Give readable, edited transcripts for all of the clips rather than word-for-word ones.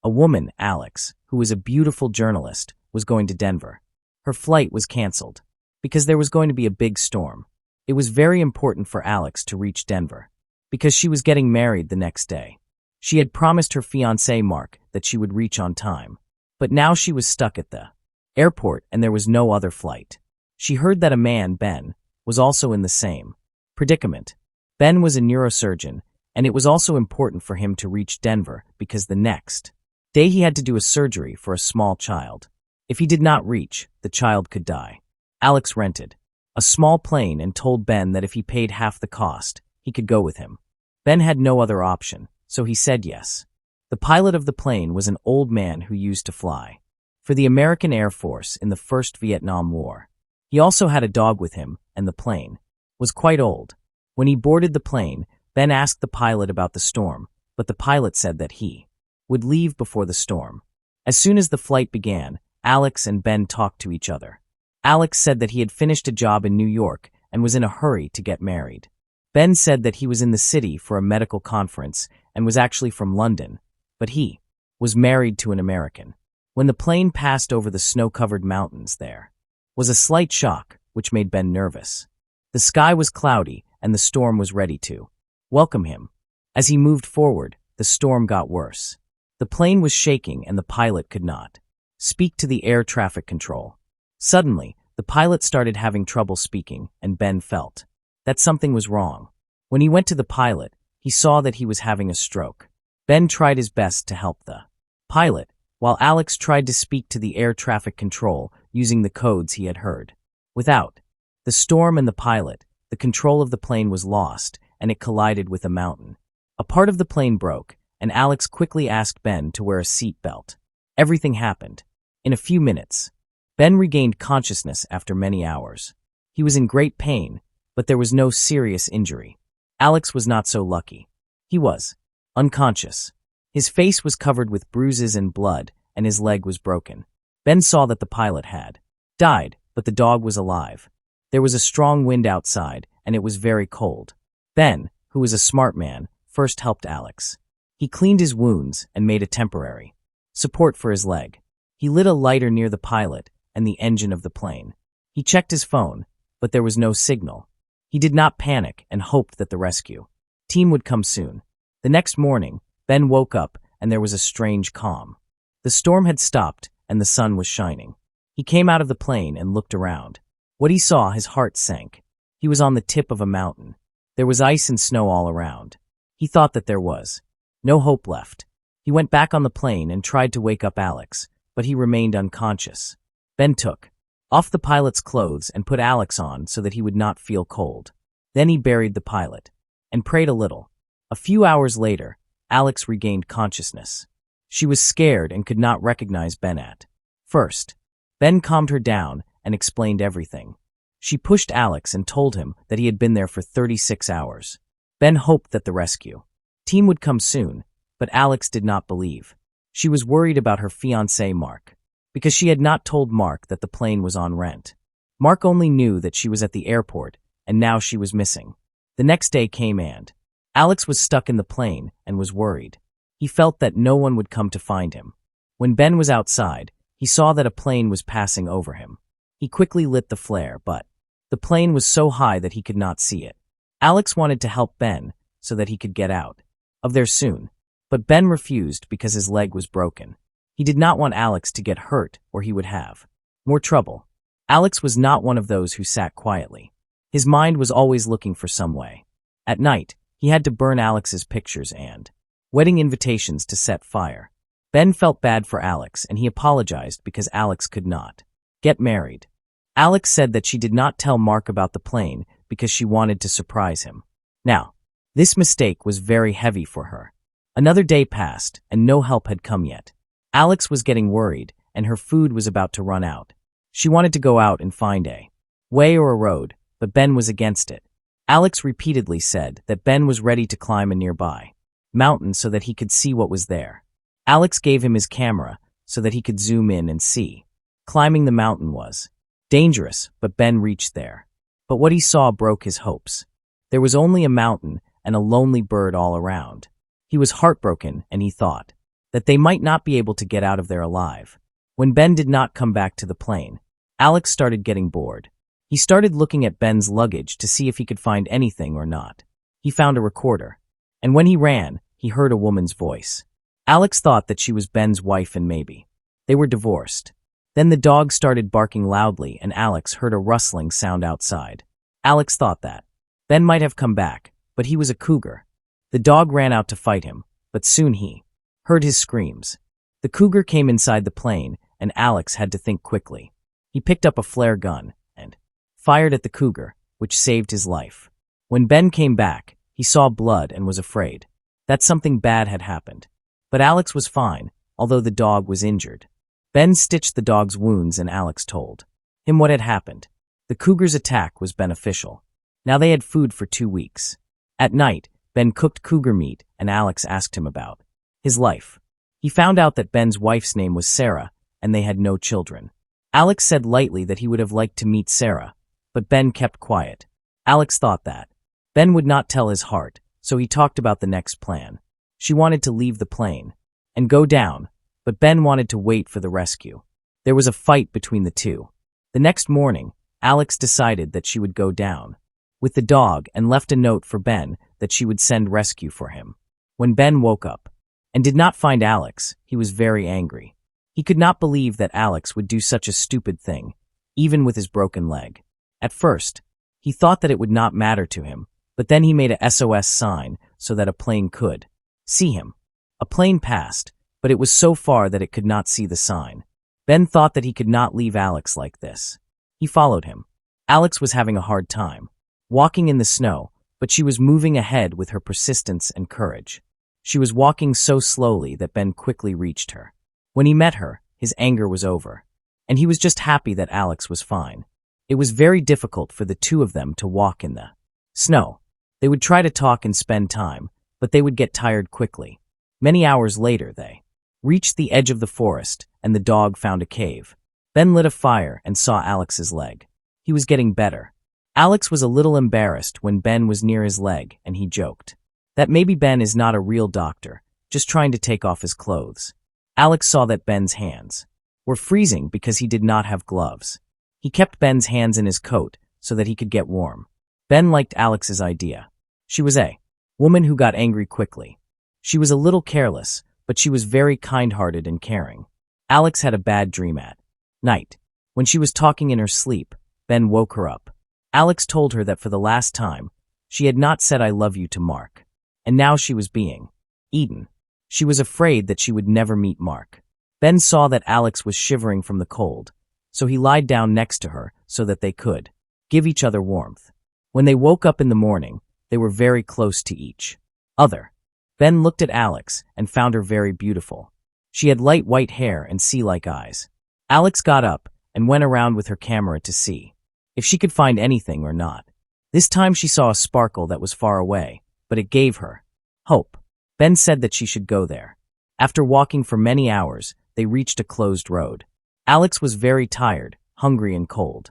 A woman, Alex, who was a beautiful journalist, was going to Denver. Her flight was canceled because there was going to be a big storm. It was very important for Alex to reach Denver because she was getting married the next day. She had promised her fiancé Mark that she would reach on time, but now she was stuck at the airport and there was no other flight. She heard that a man, Ben, was also in the same predicament. Ben was a neurosurgeon, and it was also important for him to reach Denver because the next day he had to do a surgery for a small child. If he did not reach, the child could die. Alex rented a small plane and told Ben that if he paid half the cost, he could go with him. Ben had no other option, so he said yes. The pilot of the plane was an old man who used to fly for the American Air Force in the First Vietnam War. He also had a dog with him, and the plane was quite old. When he boarded the plane, Ben asked the pilot about the storm, but the pilot said that he would leave before the storm. As soon as the flight began, Alex and Ben talked to each other. Alex said that he had finished a job in New York and was in a hurry to get married. Ben said that he was in the city for a medical conference and was actually from London, but he was married to an American. When the plane passed over the snow-covered mountains, there was a slight shock, which made Ben nervous. The sky was cloudy and the storm was ready to welcome him. As he moved forward, the storm got worse. The plane was shaking and the pilot could not speak to the air traffic control. Suddenly, the pilot started having trouble speaking, and Ben felt that something was wrong. When he went to the pilot, he saw that he was having a stroke. Ben tried his best to help the pilot, while Alex tried to speak to the air traffic control using the codes he had heard. Without the storm and the pilot, the control of the plane was lost, and it collided with a mountain. A part of the plane broke, and Alex quickly asked Ben to wear a seat belt. Everything happened in a few minutes. Ben regained consciousness after many hours. He was in great pain, but there was no serious injury. Alex was not so lucky. He was unconscious. His face was covered with bruises and blood, and his leg was broken. Ben saw that the pilot had died, but the dog was alive. There was a strong wind outside, and it was very cold. Ben, who was a smart man, first helped Alex. He cleaned his wounds and made a temporary support for his leg. He lit a lighter near the pilot and the engine of the plane. He checked his phone, but there was no signal. He did not panic and hoped that the rescue team would come soon. The next morning, Ben woke up and there was a strange calm. The storm had stopped and the sun was shining. He came out of the plane and looked around. What he saw, his heart sank. He was on the tip of a mountain. There was ice and snow all around. He thought that there was no hope left. He went back on the plane and tried to wake up Alex, but he remained unconscious. Ben took off the pilot's clothes and put Alex on so that he would not feel cold. Then he buried the pilot and prayed a little. A few hours later, Alex regained consciousness. She was scared and could not recognize Ben at first. Ben calmed her down and explained everything. She pushed Alex and told him that he had been there for 36 hours. Ben hoped that the rescue team would come soon, but Alex did not believe. She was worried about her fiancé Mark, because she had not told Mark that the plane was on rent. Mark only knew that she was at the airport, and now she was missing. The next day came and Alex was stuck in the plane and was worried. He felt that no one would come to find him. When Ben was outside, he saw that a plane was passing over him. He quickly lit the flare, but the plane was so high that he could not see it. Alex wanted to help Ben so that he could get out of there soon, but Ben refused because his leg was broken. He did not want Alex to get hurt or he would have more trouble. Alex was not one of those who sat quietly. His mind was always looking for some way. At night, he had to burn Alex's pictures and wedding invitations to set fire. Ben felt bad for Alex and he apologized because Alex could not get married. Alex said that she did not tell Mark about the plane because she wanted to surprise him. Now, this mistake was very heavy for her. Another day passed and no help had come yet. Alex was getting worried and her food was about to run out. She wanted to go out and find a way or a road, but Ben was against it. Alex repeatedly said that Ben was ready to climb a nearby mountain so that he could see what was there. Alex gave him his camera so that he could zoom in and see. Climbing the mountain was dangerous, but Ben reached there. But what he saw broke his hopes. There was only a mountain and a lonely bird all around. He was heartbroken and he thought, that they might not be able to get out of there alive. When Ben did not come back to the plane, Alex started getting bored. He started looking at Ben's luggage to see if he could find anything or not. He found a recorder, and when he ran, he heard a woman's voice. Alex thought that she was Ben's wife and maybe they were divorced. Then the dog started barking loudly and Alex heard a rustling sound outside. Alex thought that Ben might have come back, but he was a cougar. The dog ran out to fight him, but soon he heard his screams. The cougar came inside the plane and Alex had to think quickly. He picked up a flare gun and fired at the cougar, which saved his life. When Ben came back, he saw blood and was afraid that something bad had happened. But Alex was fine, although the dog was injured. Ben stitched the dog's wounds and Alex told him what had happened. The cougar's attack was beneficial. Now they had food for 2 weeks. At night, Ben cooked cougar meat and Alex asked him about his life. He found out that Ben's wife's name was Sarah and they had no children. Alex said lightly that he would have liked to meet Sarah, but Ben kept quiet. Alex thought that Ben would not tell his heart, so he talked about the next plan. She wanted to leave the plane and go down, but Ben wanted to wait for the rescue. There was a fight between the two. The next morning, Alex decided that she would go down with the dog and left a note for Ben that she would send rescue for him. When Ben woke up and did not find Alex, he was very angry. He could not believe that Alex would do such a stupid thing, even with his broken leg. At first, he thought that it would not matter to him, but then he made a SOS sign so that a plane could see him. A plane passed, but it was so far that it could not see the sign. Ben thought that he could not leave Alex like this. He followed him. Alex was having a hard time walking in the snow, but she was moving ahead with her persistence and courage. She was walking so slowly that Ben quickly reached her. When he met her, his anger was over, and he was just happy that Alex was fine. It was very difficult for the two of them to walk in the snow. They would try to talk and spend time, but they would get tired quickly. Many hours later, they reached the edge of the forest, and the dog found a cave. Ben lit a fire and saw Alex's leg. He was getting better. Alex was a little embarrassed when Ben was near his leg, and he joked that maybe Ben is not a real doctor, just trying to take off his clothes. Alex saw that Ben's hands were freezing because he did not have gloves. He kept Ben's hands in his coat so that he could get warm. Ben liked Alex's idea. She was a woman who got angry quickly. She was a little careless, but she was very kind-hearted and caring. Alex had a bad dream at night. When she was talking in her sleep, Ben woke her up. Alex told her that for the last time, she had not said I love you to Mark, and now she was being eaten. She was afraid that she would never meet Mark. Ben saw that Alex was shivering from the cold, so he lied down next to her so that they could give each other warmth. When they woke up in the morning, they were very close to each other. Ben looked at Alex and found her very beautiful. She had light white hair and sea-like eyes. Alex got up and went around with her camera to see if she could find anything or not. This time she saw a sparkle that was far away, but it gave her hope. Ben said that she should go there. After walking for many hours, they reached a closed road. Alex was very tired, hungry and cold.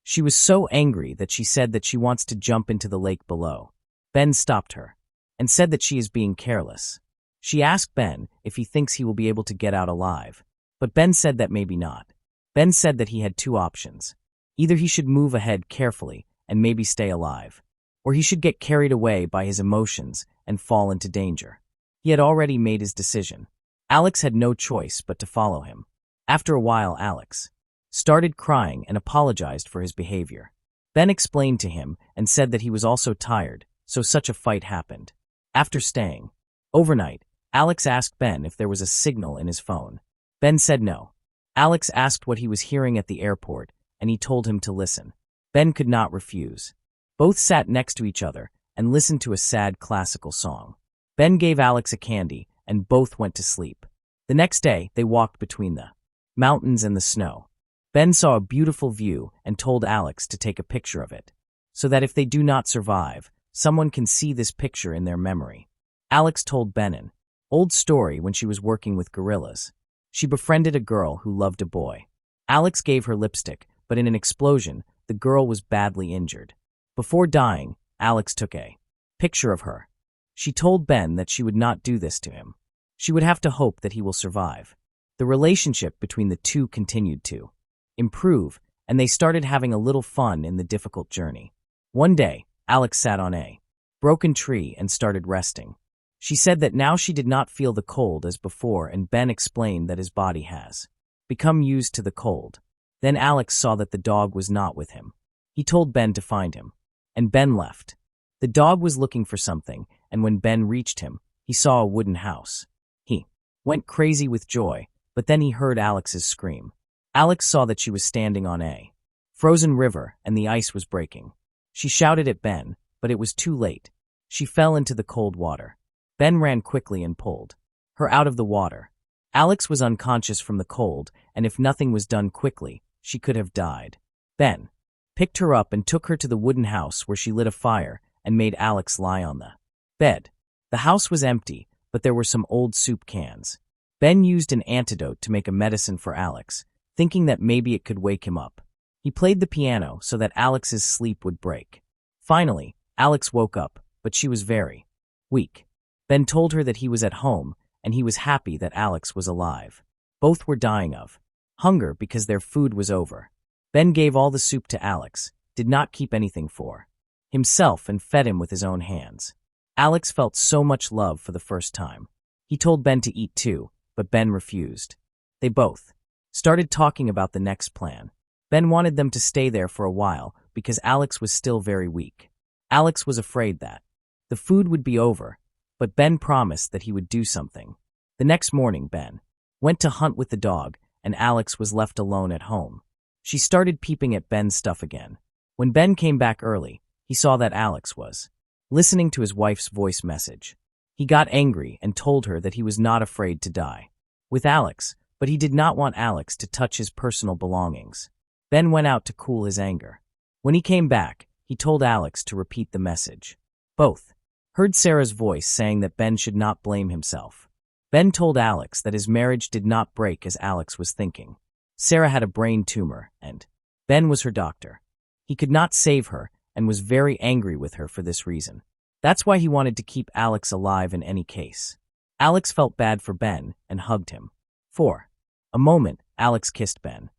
She was so angry that she said that she wants to jump into the lake below. Ben stopped her and said that she is being careless. She asked Ben if he thinks he will be able to get out alive, but Ben said that maybe not. Ben said that he had two options. Either he should move ahead carefully and maybe stay alive, or he should get carried away by his emotions and fall into danger. He had already made his decision. Alex had no choice but to follow him. After a while, Alex started crying and apologized for his behavior. Ben explained to him and said that he was also tired, so such a fight happened. After staying overnight, Alex asked Ben if there was a signal in his phone. Ben said no. Alex asked what he was hearing at the airport, and he told him to listen. Ben could not refuse. Both sat next to each other and listened to a sad classical song. Ben gave Alex a candy, and both went to sleep. The next day, they walked between the mountains and the snow. Ben saw a beautiful view and told Alex to take a picture of it, so that if they do not survive, someone can see this picture in their memory. Alex told Ben an old story when she was working with gorillas. She befriended a girl who loved a boy. Alex gave her lipstick, but in an explosion, the girl was badly injured. Before dying, Alex took a picture of her. She told Ben that she would not do this to him. She would have to hope that he will survive. The relationship between the two continued to improve, and they started having a little fun in the difficult journey. One day, Alex sat on a broken tree and started resting. She said that now she did not feel the cold as before, and Ben explained that his body has become used to the cold. Then Alex saw that the dog was not with him. He told Ben to find him, and Ben left. The dog was looking for something, and when Ben reached him, he saw a wooden house. He went crazy with joy, but then he heard Alex's scream. Alex saw that she was standing on a frozen river and the ice was breaking. She shouted at Ben, but it was too late. She fell into the cold water. Ben ran quickly and pulled her out of the water. Alex was unconscious from the cold, and if nothing was done quickly, she could have died. Ben picked her up and took her to the wooden house where she lit a fire and made Alex lie on the bed. The house was empty, but there were some old soup cans. Ben used an antidote to make a medicine for Alex, thinking that maybe it could wake him up. He played the piano so that Alex's sleep would break. Finally, Alex woke up, but she was very weak. Ben told her that he was at home, and he was happy that Alex was alive. Both were dying of hunger because their food was over. Ben gave all the soup to Alex, did not keep anything for himself, and fed him with his own hands. Alex felt so much love for the first time. He told Ben to eat too, but Ben refused. They both started talking about the next plan. Ben wanted them to stay there for a while because Alex was still very weak. Alex was afraid that the food would be over, but Ben promised that he would do something. The next morning, Ben went to hunt with the dog, and Alex was left alone at home. She started peeping at Ben's stuff again. When Ben came back early, he saw that Alex was listening to his wife's voice message. He got angry and told her that he was not afraid to die with Alex, but he did not want Alex to touch his personal belongings. Ben went out to cool his anger. When he came back, he told Alex to repeat the message. Both heard Sarah's voice saying that Ben should not blame himself. Ben told Alex that his marriage did not break as Alex was thinking. Sarah had a brain tumor, and Ben was her doctor. He could not save her and was very angry with her for this reason. That's why he wanted to keep Alex alive in any case. Alex felt bad for Ben and hugged him. For a moment, Alex kissed Ben.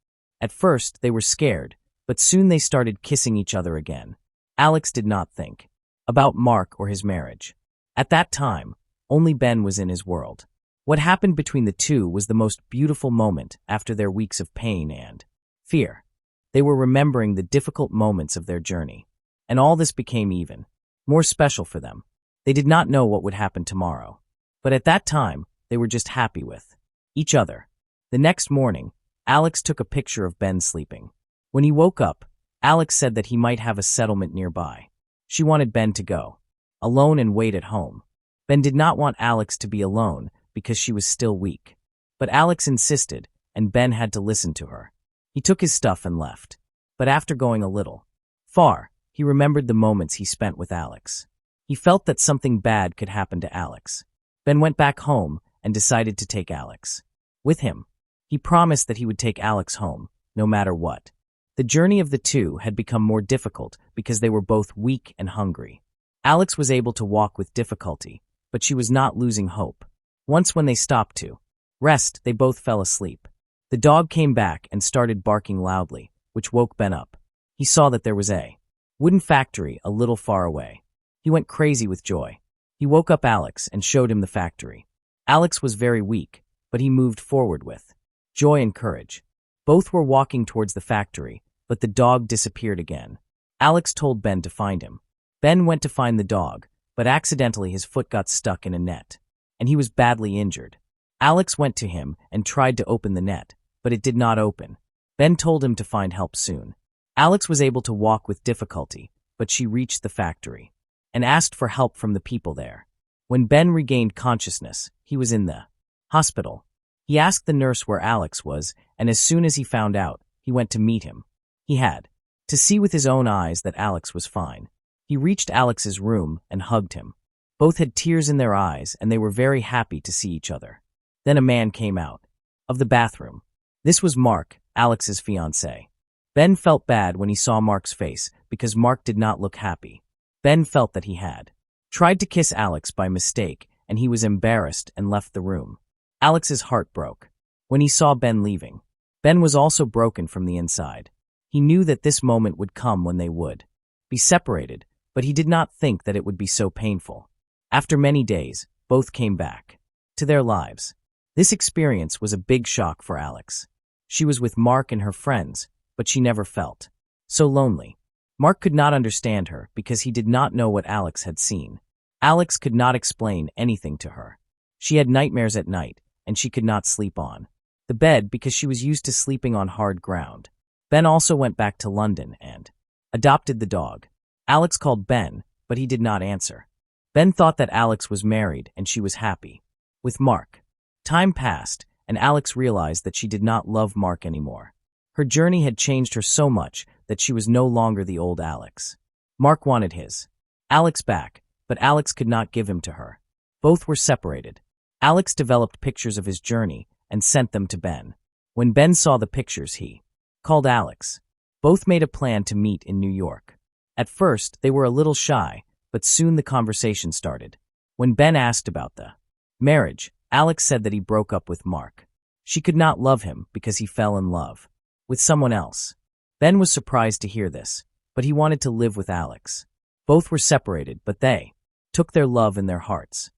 At first, they were scared, but soon they started kissing each other again. Alex did not think about Mark or his marriage. At that time, only Ben was in his world. What happened between the two was the most beautiful moment after their weeks of pain and fear. They were remembering the difficult moments of their journey, and all this became even more special for them. They did not know what would happen tomorrow, but at that time, they were just happy with each other. The next morning, Alex took a picture of Ben sleeping. When he woke up, Alex said that he might have a settlement nearby. She wanted Ben to go alone and wait at home. Ben did not want Alex to be alone because she was still weak. But Alex insisted, and Ben had to listen to her. He took his stuff and left. But after going a little far, he remembered the moments he spent with Alex. He felt that something bad could happen to Alex. Ben went back home and decided to take Alex with him. He promised that he would take Alex home, no matter what. The journey of the two had become more difficult because they were both weak and hungry. Alex was able to walk with difficulty, but she was not losing hope. Once when they stopped to rest, they both fell asleep. The dog came back and started barking loudly, which woke Ben up. He saw that there was a wooden factory a little far away. He went crazy with joy. He woke up Alex and showed him the factory. Alex was very weak, but he moved forward with joy and courage. Both were walking towards the factory, but the dog disappeared again. Alex told Ben to find him. Ben went to find the dog, but accidentally his foot got stuck in a net, and he was badly injured. Alex went to him and tried to open the net, but it did not open. Ben told him to find help soon. Alex was able to walk with difficulty, but she reached the factory and asked for help from the people there. When Ben regained consciousness, he was in the hospital. He asked the nurse where Alex was, and as soon as he found out, he went to meet him. He had to see with his own eyes that Alex was fine. He reached Alex's room and hugged him. Both had tears in their eyes, and they were very happy to see each other. Then a man came out of the bathroom. This was Mark, Alex's fiancé. Ben felt bad when he saw Mark's face because Mark did not look happy. Ben felt that he had tried to kiss Alex by mistake, and he was embarrassed and left the room. Alex's heart broke when he saw Ben leaving. Ben was also broken from the inside. He knew that this moment would come when they would be separated, but he did not think that it would be so painful. After many days, both came back to their lives. This experience was a big shock for Alex. She was with Mark and her friends, but she never felt so lonely. Mark could not understand her because he did not know what Alex had seen. Alex could not explain anything to her. She had nightmares at night, and she could not sleep on the bed because she was used to sleeping on hard ground. Ben also went back to London and adopted the dog. Alex called Ben, but he did not answer. Ben thought that Alex was married and she was happy with Mark. Time passed, and Alex realized that she did not love Mark anymore. Her journey had changed her so much that she was no longer the old Alex. Mark wanted his Alex back, but Alex could not give him to her. Both were separated. Alex developed pictures of his journey and sent them to Ben. When Ben saw the pictures, he called Alex. Both made a plan to meet in New York. At first, they were a little shy, but soon the conversation started. When Ben asked about the marriage, Alex said that he broke up with Mark. She could not love him because he fell in love with someone else. Ben was surprised to hear this, but he wanted to live with Alex. Both were separated, but they took their love in their hearts.